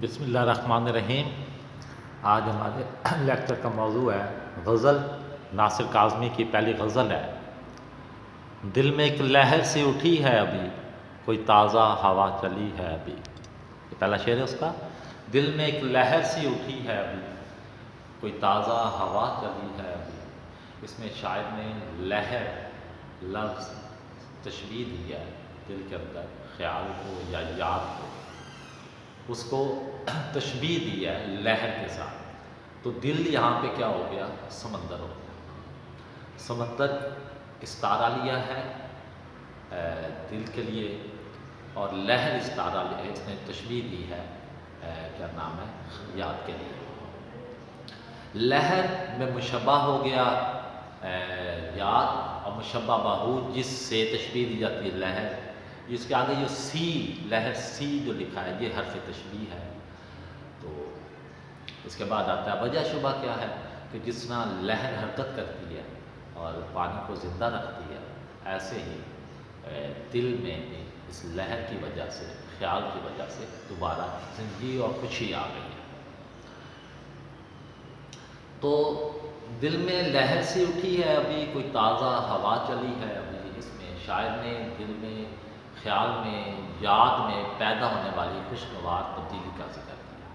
بسم اللہ الرحمن الرحیم۔ آج ہمارے لیکچر کا موضوع ہے غزل ناصر کاظمی کی پہلی غزل ہے۔ دل میں ایک لہر سی اٹھی ہے ابھی، کوئی تازہ ہوا چلی ہے ابھی۔ یہ پہلا شعر ہے اس کا۔ دل میں ایک لہر سی اٹھی ہے ابھی، کوئی تازہ ہوا چلی ہے ابھی۔ اس میں شاعر نے لہر لفظ تشبیہ دی ہے دل کے اندر خیال کو یا یاد کو، اس کو تشبیہ دی ہے لہر کے ساتھ۔ تو دل یہاں پہ کیا ہو گیا؟ سمندر ہو گیا۔ سمندر استعارہ لیا ہے دل کے لیے، اور لہر استعارہ لیا، اس نے تشبیہ دی ہے کیا نام ہے، یاد کے لیے۔ لہر میں مشبہ ہو گیا یاد، اور مشبہ بہو جس سے تشبیہ دی جاتی ہے لہر، اس کے آگے جو سی، لہر سی جو لکھا ہے، یہ حرف تشبیہ ہے۔ تو اس کے بعد آتا ہے وجہ شبہ کیا ہے، کہ جس طرح لہر حرکت کرتی ہے اور پانی کو زندہ رکھتی ہے، ایسے ہی دل میں بھی اس لہر کی وجہ سے، خیال کی وجہ سے دوبارہ زندگی اور خوشی آ گئی ہے۔ تو دل میں لہر سی اٹھی ہے ابھی، کوئی تازہ ہوا چلی ہے ابھی۔ اس میں شاعر نے دل میں، خیال میں، یاد میں پیدا ہونے والی خوشگوار تبدیلی کا ذکر کیا۔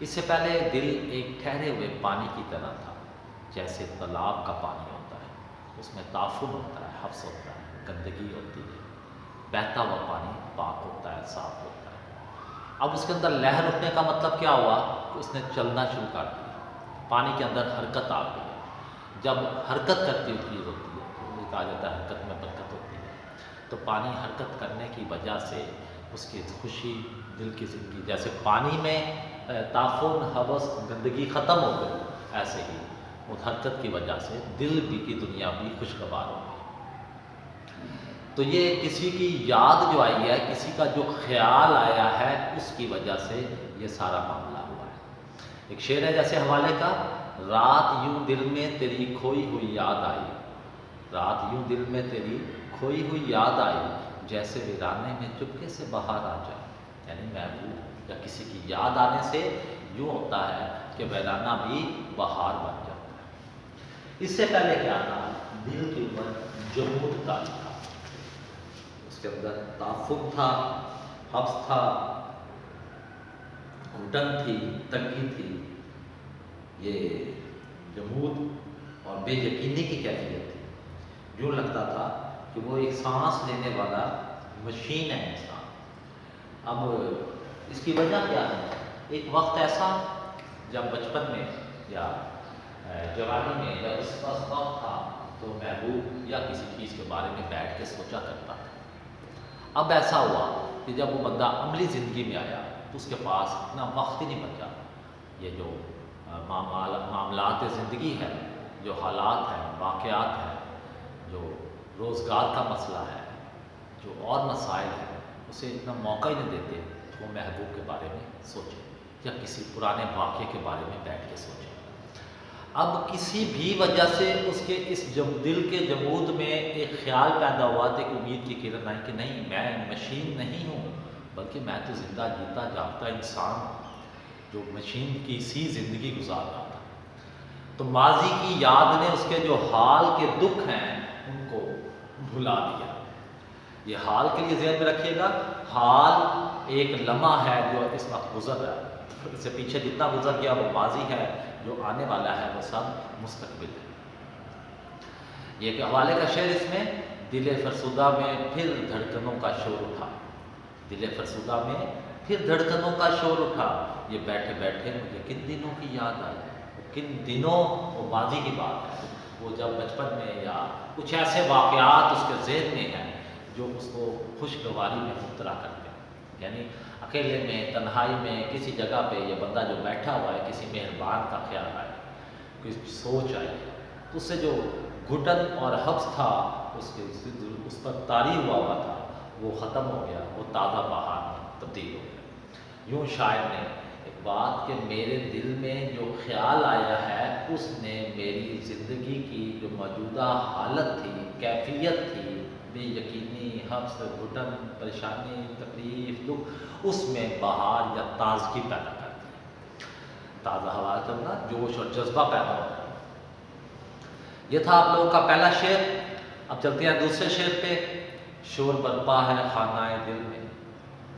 اس سے پہلے دل ایک ٹھہرے ہوئے پانی کی طرح تھا، جیسے تالاب کا پانی ہوتا ہے، اس میں تعفن ہوتا ہے، حبس ہوتا ہے، گندگی ہوتی ہے۔ بہتا ہوا پانی پاک ہوتا ہے، صاف ہوتا ہے۔ اب اس کے اندر لہر اٹھنے کا مطلب کیا ہوا، کہ اس نے چلنا شروع کر دیا، پانی کے اندر حرکت آ گئی ہے۔ جب حرکت کرتی ہوئی چیز ہوتی ہے تو کہا جاتا ہے حرکت میں برکت ہوتی ہے۔ تو پانی حرکت کرنے کی وجہ سے اس کی خوشی، دل کی زندگی، جیسے پانی میں تعفن، حبس، گندگی ختم ہو گئی، ایسے ہی اس حرکت کی وجہ سے دل بھی کی دنیا بھی خوشگوار ہو گئی۔ تو یہ کسی کی یاد جو آئی ہے، کسی کا جو خیال آیا ہے، اس کی وجہ سے یہ سارا معاملہ ہوا ہے۔ ایک شعر ہے جیسے حوالے کا، رات یوں دل میں تیری کھوئی ہوئی یاد آئی، رات یوں دل میں تیری کھوئی ہوئی یاد آئی، جیسے ویرانے میں چپکے سے بہار آ جائے۔ یعنی محبوب یا کسی کی یاد آنے سے یوں ہوتا ہے کہ ویرانہ بھی بہار بن جاتا ہے۔ اس سے پہلے کیا تھا، دل کے اوپر جمود کا تھا، اس کے اندر تعفن تھا، حبس تھا، گھٹن تھی، تنگی تھی، یہ جمود اور بے یقینی کی کیفیت تھی۔ یوں لگتا تھا کہ وہ ایک سانس لینے والا مشین ہے انسان۔ اب اس کی وجہ کیا ہے، ایک وقت ایسا جب بچپن میں یا جوانی میں یا اس وقت تھا تو محبوب یا کسی چیز کے بارے میں بیٹھ کے سوچا کرتا تھا۔ اب ایسا ہوا کہ جب وہ بندہ عملی زندگی میں آیا تو اس کے پاس اتنا وقت ہی نہیں بچا۔ یہ جو معاملات زندگی ہے، جو حالات ہیں، واقعات ہیں، جو روزگار کا مسئلہ ہے، جو اور مسائل ہیں، اسے اتنا موقع ہی نہیں دیتے کہ وہ محبوب کے بارے میں سوچے یا کسی پرانے واقعے کے بارے میں بیٹھ کے سوچے۔ اب کسی بھی وجہ سے اس کے اس دل کے جمود میں ایک خیال پیدا ہوا تھا، ایک امید کی کرن آئی کہ نہیں، میں مشین نہیں ہوں، بلکہ میں تو زندہ جیتا جاگتا انسان ہوں جو مشین کی سی زندگی گزار رہا تھا۔ تو ماضی کی یاد نے اس کے جو حال کے دکھ ہیں ان کو بھلا دیا۔ یہ حال کے لیے ذہن میں رکھیے گا، حال ایک لمحہ ہے جو اس وقت گزر رہا ہے، اس سے پیچھے جتنا گزر گیا وہ ماضی ہے، جو آنے والا ہے وہ سب مستقبل ہے۔ یہ کہ حوالے کا شعر اس میں، دل فرسودہ میں پھر دھڑکنوں کا شور اٹھا، دل فرسودہ میں پھر دھڑکنوں کا شور اٹھا، یہ بیٹھے بیٹھے مجھے کن دنوں کی یاد آئی۔ کن دنوں، وہ ماضی کی بات ہے، وہ جب بچپن میں یا کچھ ایسے واقعات اس کے ذہن میں ہیں جو اس کو خوشگواری میں مبتلا کرتے ہیں۔ یعنی اکیلے میں، تنہائی میں، کسی جگہ پہ یہ بندہ جو بیٹھا ہوا ہے، کسی مہربان کا خیال آئے، کچھ سوچ آئی، تو اس سے جو گھٹن اور حبس تھا اس پر طاری ہوا تھا، وہ ختم ہو گیا، وہ تازہ بہار میں تبدیل ہو گیا۔ یوں شاعر نے ایک بات کہ میرے دل میں جو خیال آیا ہے، اس نے میری زندگی کی جو موجودہ حالت تھی، کیفیت تھی، بے یقینی، حبس، گھٹن، پریشانی، تکلیف، دکھ، اس میں بہار یا تازگی پیدا کرتی ہے، تازہ ہوا چلنا، جوش اور جذبہ پیدا ہوتا ہے۔ یہ تھا آپ لوگوں کا پہلا شعر۔ اب چلتے ہیں دوسرے شعر پہ۔ شور برپا ہے خانہ دل میں،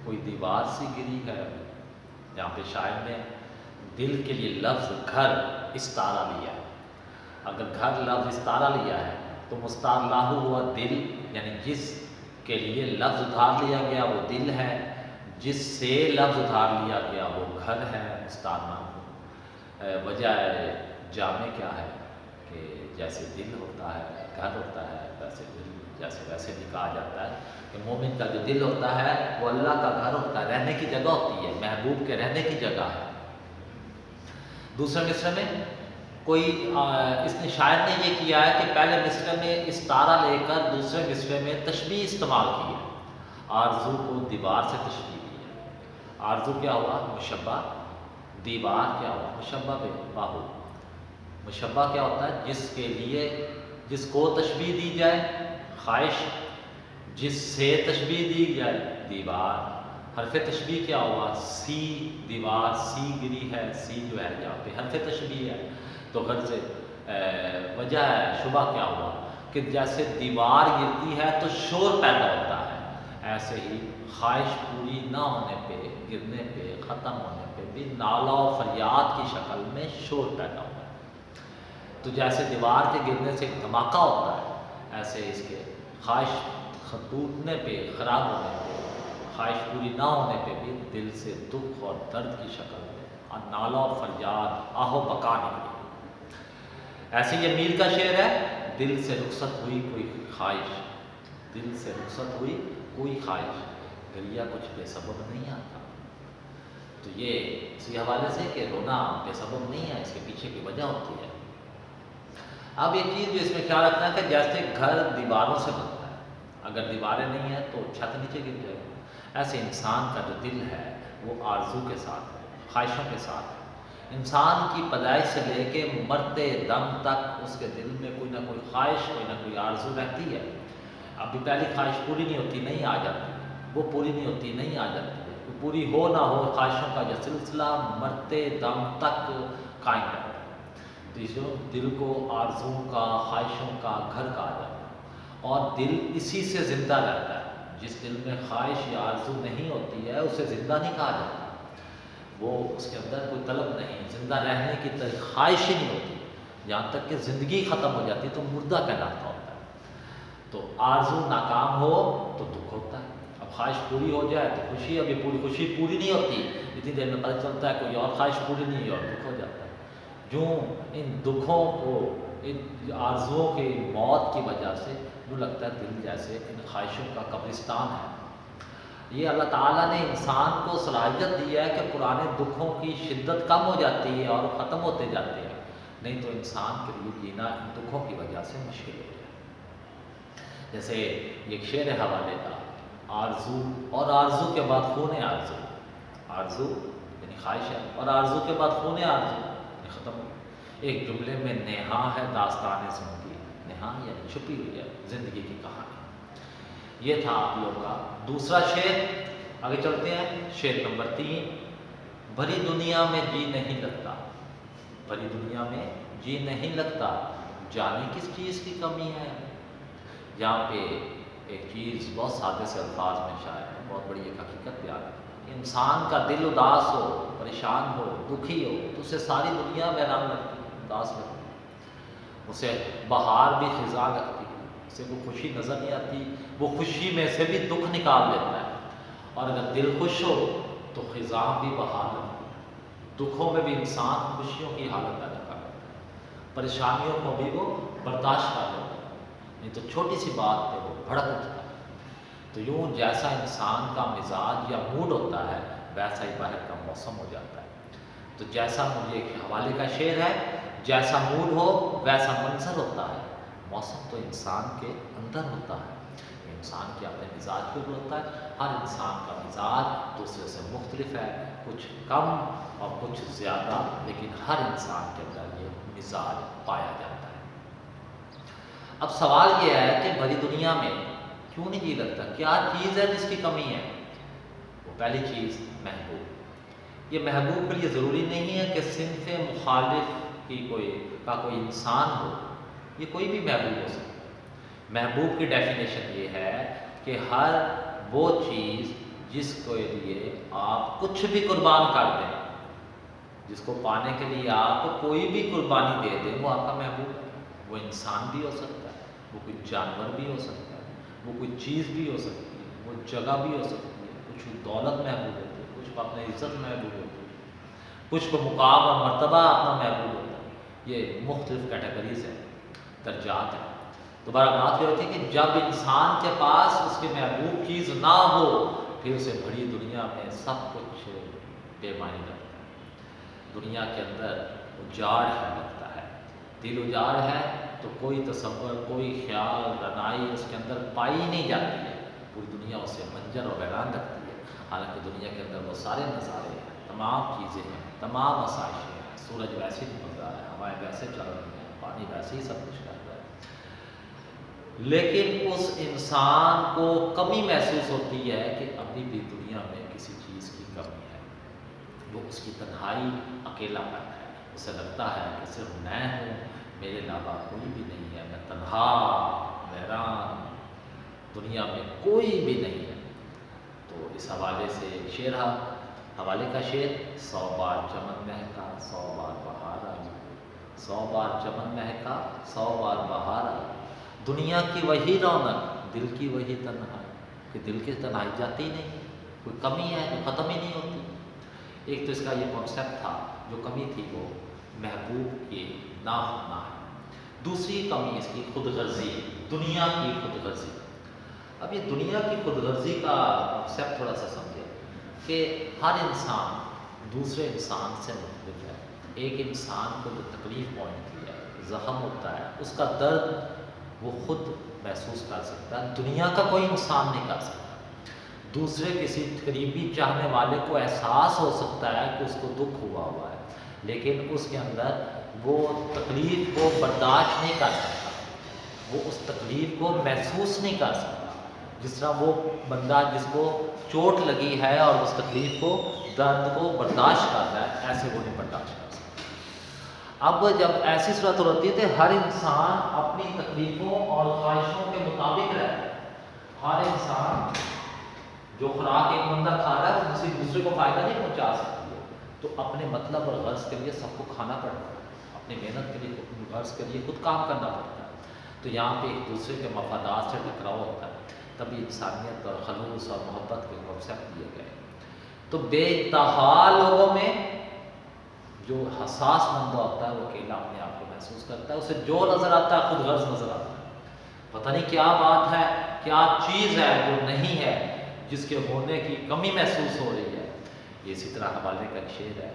کوئی دیوار سی گری ہے، جہاں پہ شاعر نے دل کے لیے لفظ گھر استعارہ لیا ہے۔ اگر گھر لفظ استعارہ لیا ہے تو مستعار لاہو ہوا دل، یعنی جس کے لیے لفظ ادھار لیا گیا وہ دل ہے، جس سے لفظ ادھار لیا گیا وہ گھر ہے، مستعار لاہو۔ وجہ جامع کیا ہے کہ جیسے دل ہوتا ہے، گھر ہوتا ہے، ویسے دل ویسے بھی کہا جاتا ہے کہ مومن کا جو دل ہوتا ہے وہ اللہ کا گھر ہوتا ہے، رہنے کی جگہ ہوتی ہے، محبوب کے رہنے کی جگہ ہے۔ دوسرے مصرے میں کوئی اس نے شاعر نے یہ کیا ہے کہ پہلے مصرے میں استعارہ لے کر دوسرے مصرے میں تشبیہ استعمال کی ہے۔ آرزو کو دیوار سے تشبیہ کی ہے۔ آرزو کیا ہوا؟ مشبہ، دیوار کیا ہوا؟ مشبہ باہو۔ مشبہ کیا ہوتا ہے؟ جس کے لیے، جس کو تشبیہ دی جائے، خواہش، جس سے تشبیہ دی جائے، دیوار۔ حرف تشبیہ کیا ہوا؟ سی، دیوار، سی گری ہے، سی جو ہے یہاں پہ حرف تشبیہ ہے، تو غرض وجہ ہے، شبہ کیا ہوا کہ جیسے دیوار گرتی ہے تو شور پیدا ہوتا ہے، ایسے ہی خواہش پوری نہ ہونے پہ، گرنے پہ، ختم ہونے پہ بھی نالہ و فریاد کی شکل میں شور پیدا ہوتا ہے۔ تو جیسے دیوار کے گرنے سے ایک دھماکہ ہوتا ہے، ایسے اس کے خواہش ٹوٹنے پہ، خراب ہونے پہ، خواہش پوری نہ ہونے پہ بھی دل سے دکھ اور درد کی شکل میں نالہ و فریاد، آہ و بکا نکلی۔ ایسے یہ میر کا شعر ہے، دل سے رخصت ہوئی کوئی خواہش، دل سے رخصت ہوئی کوئی خواہش، گریا کچھ بے سبب نہیں آتا۔ تو یہ اسی حوالے سے کہ رونا بے سبب نہیں ہے، اس کے پیچھے کی وجہ ہوتی ہے۔ اب ایک چیز جو اس میں خیال رکھنا ہے کہ جیسے گھر دیواروں سے بنتا ہے، اگر دیواریں نہیں ہیں تو چھت نیچے گر جائے گا، ایسے انسان کا جو دل ہے وہ آرزو کے ساتھ ہے، خواہشوں کے ساتھ ہے۔ انسان کی پیدائش سے لے کے مرتے دم تک اس کے دل میں کوئی نہ کوئی خواہش، کوئی نہ کوئی آرزو رہتی ہے۔ ابھی پہلی خواہش پوری نہیں ہوتی، نہیں آ جاتی، وہ پوری نہیں ہوتی، نہیں آ جاتی ہے، پوری ہو نہ ہو، خواہشوں کا یہ سلسلہ مرتے دم تک قائم رہتا ہے۔ تو اس دل کو آرزوؤں کا، خواہشوں کا گھر کہا جاتا ہے، اور دل اسی سے زندہ رہتا ہے۔ جس دل میں خواہش یا آرزو نہیں ہوتی ہے اسے زندہ نہیں کہا جاتا، وہ اس کے اندر کوئی طلب نہیں، زندہ رہنے کی خواہش ہی نہیں ہوتی، جہاں تک کہ زندگی ختم ہو جاتی تو مردہ کہلاتا ہوتا ہے۔ تو آرزو ناکام ہو تو دکھ ہوتا ہے، اب خواہش پوری ہو جائے تو خوشی، اب یہ خوشی پوری نہیں ہوتی، اتنی دیر میں پتہ چلتا ہے کوئی اور خواہش پوری نہیں ہے اور دکھ ہو جاتا ہے۔ جو ان دکھوں کو، ان آرزوؤں کی موت کی وجہ سے یوں لگتا ہے دل جیسے ان خواہشوں کا قبرستان ہے۔ یہ اللہ تعالیٰ نے انسان کو صلاحیت دی ہے کہ پرانے دکھوں کی شدت کم ہو جاتی ہے اور ختم ہوتے جاتے ہیں، نہیں تو انسان کے لیے جینا ان دکھوں کی وجہ سے مشکل ہو جائے۔ جیسے ایک شعر حوالے کا، آرزو اور آرزو کے بعد خون آرزو، آرزو یعنی خواہش ہے، اور آرزو کے بعد خون آرزو یعنی ختم ہو۔ ایک جملے میں نہا ہے داستان زندگی، نہا یعنی چھپی ہوئی ہے زندگی کی کہانی۔ یہ تھا آپ لوگوں کا دوسرا شعر۔ آگے چلتے ہیں، شعر نمبر 3۔ بھری دنیا میں جی نہیں لگتا، بھری دنیا میں جی نہیں لگتا، جانے کس چیز کی کمی ہے۔ یہاں پہ ایک چیز بہت سادے سے الفاظ میں شاعر ہے، بہت بڑی ایک حقیقت بیان ہے۔ انسان کا دل اداس ہو، پریشان ہو، دکھی ہو تو اسے ساری دنیا ویران لگتی ہے، اداس لگتی ہے، اسے بہار بھی خزاں لگتی ہے، اسے کوئی خوشی نظر نہیں آتی، وہ خوشی میں سے بھی دکھ نکال لیتا ہے۔ اور اگر دل خوش ہو تو خزاں بھی بہار لگتی ہے، دکھوں میں بھی انسان خوشیوں کی حالت پیدا کر لیتا ہے، پریشانیوں کو بھی وہ برداشت کر لیتا ہے، نہیں تو چھوٹی سی بات پہ وہ بھڑک اٹھتا ہے۔ تو یوں جیسا انسان کا مزاج یا موڈ ہوتا ہے ویسا ہی باہر کا موسم ہو جاتا ہے۔ تو جیسا مجھے ایک حوالے کا شعر ہے، جیسا موڈ ہو ویسا منظر ہوتا ہے، موسم تو انسان کے اندر ہوتا ہے، انسان کے اپنے مزاج پہ بھی ہوتا ہے۔ ہر انسان کا مزاج دوسرے سے مختلف ہے، کچھ کم اور کچھ زیادہ، لیکن ہر انسان کے اندر یہ مزاج پایا جاتا ہے۔ اب سوال یہ ہے کہ بھری دنیا میں کیوں نہیں جی لگتا؟ کیا چیز ہے جس کی کمی ہے؟ وہ پہلی چیز محبوب۔ یہ محبوب کے لیے ضروری نہیں ہے کہ صنف مخالف کی کوئی انسان ہو، یہ کوئی بھی محبوب ہو سکتا ہے۔ محبوب کی ڈیفینیشن یہ ہے کہ ہر وہ چیز جس کے لیے آپ کچھ بھی قربان کر دیں، جس کو پانے کے لیے آپ کوئی بھی قربانی دے دیں، وہ آپ کا محبوب ہے۔ وہ انسان بھی ہو سکتا ہے، وہ کوئی جانور بھی ہو سکتا ہے، وہ کوئی چیز بھی ہو سکتی ہے، وہ جگہ بھی ہو سکتی ہے، کچھ دولت محبوب ہوتی ہے، کچھ کو اپنے عزت محبوب ہوتی ہے، کچھ کو مقام اور مرتبہ اپنا محبوب ہوتا ہے۔ یہ مختلف کیٹیگریز ہیں، درجات ہیں۔ دوبارہ بات یہ ہوتی ہے کہ جب انسان کے پاس اس کی محبوب چیز نہ ہو، پھر اسے بڑی دنیا میں سب کچھ بے معنی لگتا ہے۔ دنیا کے اندر اجاڑ ہے لگتا ہے، دل اجاڑ ہے تو کوئی تصور، کوئی خیال، رنائی اس کے اندر پائی نہیں جاتی ہے۔ پوری دنیا اسے منجر اور ویران لگتی ہے، حالانکہ دنیا کے اندر وہ سارے نظارے ہیں، تمام چیزیں ہیں، تمام آسائشیں ہیں، سورج ویسے ہی نکل رہا ہے، ہوائیں ویسے چل رہی ہیں، پانی ویسے ہی سب کچھ کر رہا ہے، لیکن اس انسان کو کمی محسوس ہوتی ہے کہ ابھی بھی دنیا میں کسی چیز کی کمی ہے۔ وہ اس کی تنہائی، اکیلا پن ہے، اسے لگتا ہے کہ صرف میں ہوں، میرے علاوہ کوئی بھی نہیں ہے، میں تنہا، ویران، دنیا میں کوئی بھی نہیں ہے۔ تو اس حوالے سے ایک شعر ہے، حوالے کا شعر: 100 بار چمن مہکا 100 بار بہار آئی، 100 بار چمن مہکا 100 بار بہار آئی، دنیا کی وہی رونق، دل کی وہی تنہائی، کہ دل کی تنہائی جاتی نہیں، کوئی کمی ہے جو ختم ہی نہیں ہوتی۔ ایک تو اس کا یہ کانسیپٹ تھا، جو کمی تھی وہ محبوب کے نہ ہونا ہے۔ دوسری کمی اس کی خود غرضی، دنیا کی خود غرضی۔ اب یہ دنیا کی خود غرضی کا کانسیپٹ تھوڑا سا سمجھے کہ ہر انسان دوسرے انسان سے مختلف ہے۔ ایک انسان کو جو تکلیف پہنچتی ہے، زخم ہوتا ہے، اس کا درد وہ خود محسوس کر سکتا ہے، دنیا کا کوئی انسان نہیں کر سکتا۔ دوسرے کسی قریبی چاہنے والے کو احساس ہو سکتا ہے کہ اس کو دکھ ہوا ہے، لیکن اس کے اندر وہ تکلیف کو برداشت نہیں کر سکتا، وہ اس تکلیف کو محسوس نہیں کر سکتا۔ جس طرح وہ بندہ جس کو چوٹ لگی ہے اور اس تکلیف کو، درد کو برداشت کر رہا ہے، ایسے وہ نہیں برداشت کر سکتا۔ اب جب ایسی صورت ہوتی ہے تو ہر انسان اپنی تکلیفوں اور خواہشوں کے مطابق رہتا ہے۔ ہر انسان جو خوراک ایک بندہ کھا رہا ہے وہ کسی دوسرے کو فائدہ نہیں پہنچا سکتی ہے، تو اپنے مطلب اور غرض کے لیے سب کو کھانا پڑتا ہے، اپنی محنت کے لیے، اپنی غرض کے لیے خود کام کرنا پڑتا ہے۔ تو یہاں پہ ایک دوسرے کے مفادات سے ٹکراؤ ہوتا ہے، تبھی انسانیت اور خلوص اور محبت کے کنسیپٹ دیے گئے۔ تو بے انتہا لوگوں میں جو حساس بندہ ہوتا ہے وہ اکیلا اپنے آپ کو محسوس کرتا ہے، اسے جو نظر آتا ہے خود غرض نظر آتا ہے، پتہ نہیں کیا بات ہے، کیا چیز ہے جو نہیں ہے، جس کے ہونے کی کمی محسوس ہو رہی ہے۔ یہ اسی طرح حوالے کا ایک شعر ہے: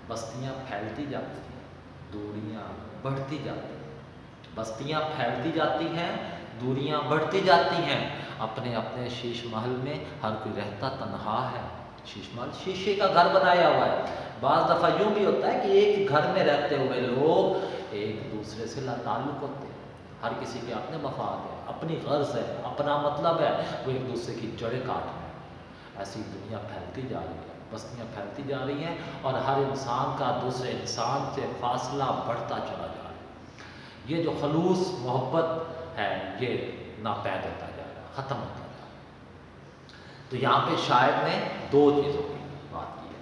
بستیاں پھیلتی جاتی ہیں، دوریاں بڑھتی جاتی ہیں، بستیاں پھیلتی جاتی ہیں، دوریاں بڑھتی جاتی ہیں، اپنے اپنے شیش محل میں ہر کوئی رہتا تنہا ہے۔ شیش محل شیشے کا گھر بنایا ہوا ہے۔ بعض دفعہ یوں بھی ہوتا ہے کہ ایک گھر میں رہتے ہوئے لوگ ایک دوسرے سے لا تعلق ہوتے ہیں، ہر کسی کے اپنے مفاد ہیں، اپنی غرض ہے، اپنا مطلب ہے، وہ ایک دوسرے کی جڑیں کاٹ رہے ہیں۔ ایسی دنیا پھیلتی جا رہی ہے، بستیاں پھیلتی جا رہی ہیں، اور ہر انسان کا دوسرے انسان سے فاصلہ بڑھتا چلا جا رہا ہے۔ یہ جو خلوص محبت ہے یہ ناپید ہوتا جا رہا ہے، ختم ہوتا جا رہا ہے۔ تو یہاں پہ شاعر نے دو چیزوں کی بات کی ہے۔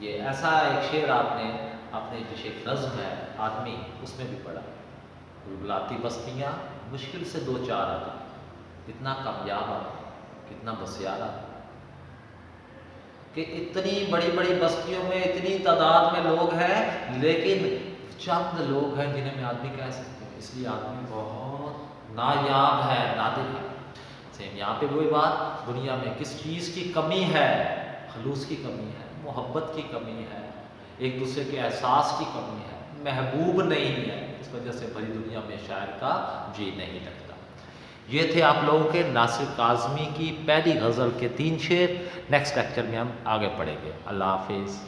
یہ ایسا ایک شعر آپ نے اپنے جو ایک نظم ہے آدمی، اس میں بھی پڑھا: بلاتی بستیاں مشکل سے دو چار آتی، کتنا کامیاب آتی، کتنا بسیارا، کہ اتنی بڑی بڑی بستیوں میں اتنی تعداد میں لوگ ہیں، لیکن چند لوگ ہیں جنہیں میں آدمی کہہ سکتا ہوں، اس لیے آدمی بہت نایاب ہے، نادر ہے۔ سیم یہاں پہ وہی بات، دنیا میں کس چیز کی کمی ہے؟ خلوص کی کمی ہے، محبت کی کمی ہے، ایک دوسرے کے احساس کی کمی ہے، محبوب نہیں ہے۔ اس وجہ سے بڑی دنیا میں شاعر کا جی نہیں لگتا۔ یہ تھے آپ لوگوں کے ناصر کاظمی کی پہلی غزل کے 3 شعر۔ نیکسٹ لیکچر میں ہم آگے پڑھیں گے۔ اللہ حافظ۔